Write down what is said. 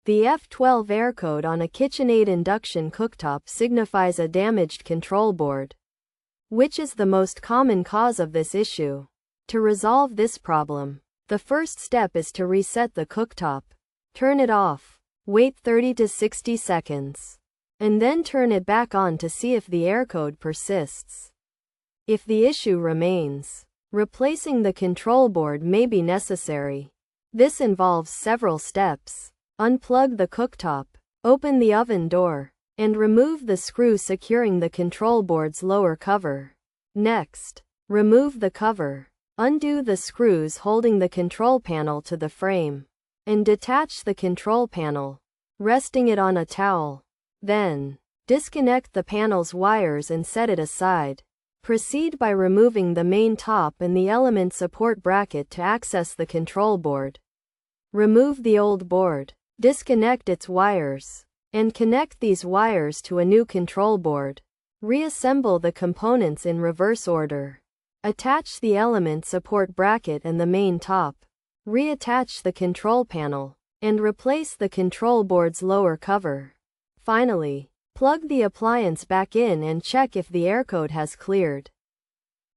The F12 error code on a KitchenAid induction cooktop signifies a damaged control board, which is the most common cause of this issue. To resolve this problem, the first step is to reset the cooktop. Turn it off, wait 30 to 60 seconds, and then turn it back on to see if the error code persists. If the issue remains, replacing the control board may be necessary. This involves several steps. Unplug the cooktop, open the oven door, and remove the screw securing the control board's lower cover. Next, remove the cover, undo the screws holding the control panel to the frame, and detach the control panel, resting it on a towel. Then, disconnect the panel's wires and set it aside. Proceed by removing the main top and the element support bracket to access the control board. Remove the old board, disconnect its wires, and connect these wires to a new control board. Reassemble the components in reverse order. Attach the element support bracket and the main top. Reattach the control panel, and replace the control board's lower cover. Finally, plug the appliance back in and check if the error code has cleared.